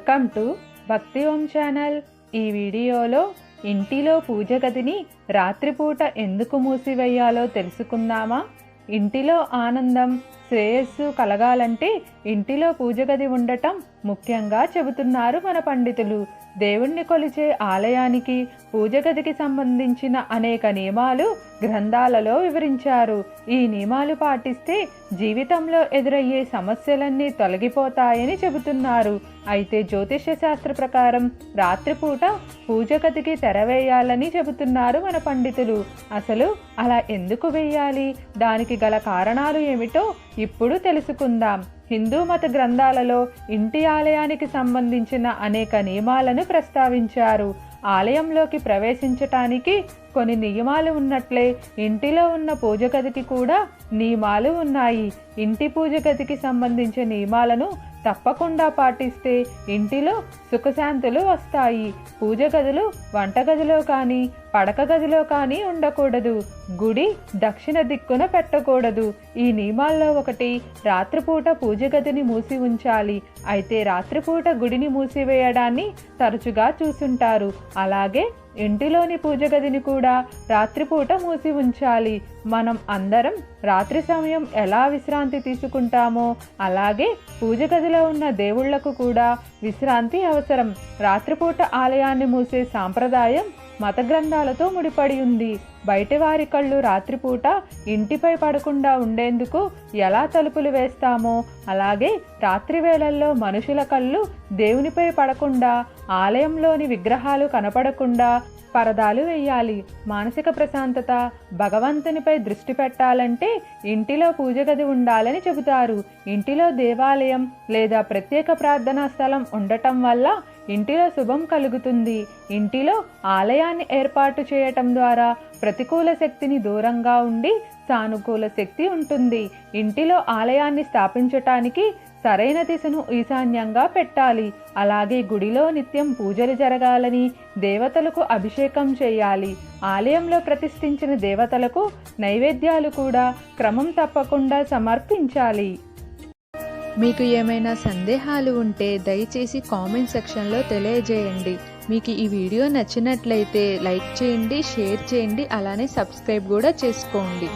Welcome to భక్తి ఓం channel. ఈ వీడియోలో ఇంటిలో పూజ గదిని రాత్రిపూట ఎందుకు మూసివేయాలో తెలుసుకుందామా? ఇంటిలో ఆనందం శ్రేయస్సు కలగాలంటే ఇంటిలో పూజ గది ఉండటం ముఖ్యంగా చెబుతున్నారు మన పండితులు. దేవుణ్ణి కొలిచే ఆలయానికి పూజ గదికి సంబంధించిన అనేక నియమాలు గ్రంథాలలో వివరించారు. ఈ నియమాలు పాటిస్తే జీవితంలో ఎదురయ్యే సమస్యలన్నీ తొలగిపోతాయని చెబుతున్నారు. అయితే జ్యోతిష్య శాస్త్ర ప్రకారం రాత్రిపూట పూజ గదికి తెరవేయాలని చెబుతున్నారు మన పండితులు. అసలు అలా ఎందుకు వేయాలి, దానికి గల కారణాలు ఏమిటో ఇప్పుడు తెలుసుకుందాం. హిందూ మత గ్రంథాలలో ఇంటి ఆలయానికి సంబంధించిన అనేక నియమాలను ప్రస్తావించారు. ఆలయంలోకి ప్రవేశించటానికి కొన్ని నియమాలు ఉన్నట్లే ఇంటిలో ఉన్న పూజ గదికి కూడా నియమాలు ఉన్నాయి. ఇంటి పూజ గదికి సంబంధించిన నియమాలను తప్పకుండా పాటిస్తే ఇంటిలో సుఖశాంతులు వస్తాయి. పూజ గదులు వంటగదిలో కానీ పడక గదిలో కానీ ఉండకూడదు. గుడి దక్షిణ దిక్కున పెట్టకూడదు. ఈ నియమాల్లో ఒకటి, రాత్రిపూట పూజ గదిని మూసి ఉంచాలి. అయితే రాత్రిపూట గుడిని మూసివేయడాన్ని తరచుగా చూసుంటారు. అలాగే ఇంటిలోని పూజ గదిని కూడా రాత్రిపూట మూసి ఉంచాలి. మనం అందరం రాత్రి సమయం ఎలా విశ్రాంతి తీసుకుంటామో అలాగే పూజ గదిలో ఉన్న దేవుళ్లకు కూడా విశ్రాంతి అవసరం. రాత్రిపూట ఆలయాన్ని మూసే సాంప్రదాయం మత గ్రంథాలతో ముడిపడి ఉంది. బయటివారి కళ్ళు రాత్రిపూట ఇంటిపై పడకుండా ఉండేందుకు ఎలా తలుపులు వేస్తామో అలాగే రాత్రి వేళల్లో మనుషుల కళ్ళు దేవునిపై పడకుండా ఆలయంలోని విగ్రహాలు కనపడకుండా పరదాలు వేయాలి. మానసిక ప్రశాంతత, భగవంతునిపై దృష్టి పెట్టాలంటే ఇంటిలో పూజ గది ఉండాలని చెబుతారు. ఇంటిలో దేవాలయం లేదా ప్రత్యేక ప్రార్థనా స్థలం ఉండటం వల్ల ఇంటిలో శుభం కలుగుతుంది. ఇంటిలో ఆలయాన్ని ఏర్పాటు చేయటం ద్వారా ప్రతికూల శక్తిని దూరంగా ఉండి సానుకూల శక్తి ఉంటుంది. ఇంటిలో ఆలయాన్ని స్థాపించటానికి సరైన దిశను ఈశాన్యంగా పెట్టాలి. అలాగే గుడిలో నిత్యం పూజలు జరగాలని, దేవతలకు అభిషేకం చేయాలి. ఆలయంలో ప్రతిష్ఠించిన దేవతలకు నైవేద్యాలు కూడా క్రమం తప్పకుండా సమర్పించాలి. మీకు ఏమైనా సందేహాలు ఉంటే దయచేసి కామెంట్ సెక్షన్లో తెలియజేయండి. మీకు ఈ వీడియో నచ్చినట్లయితే లైక్ చేయండి, షేర్ చేయండి, అలానే సబ్స్క్రైబ్ కూడా చేసుకోండి.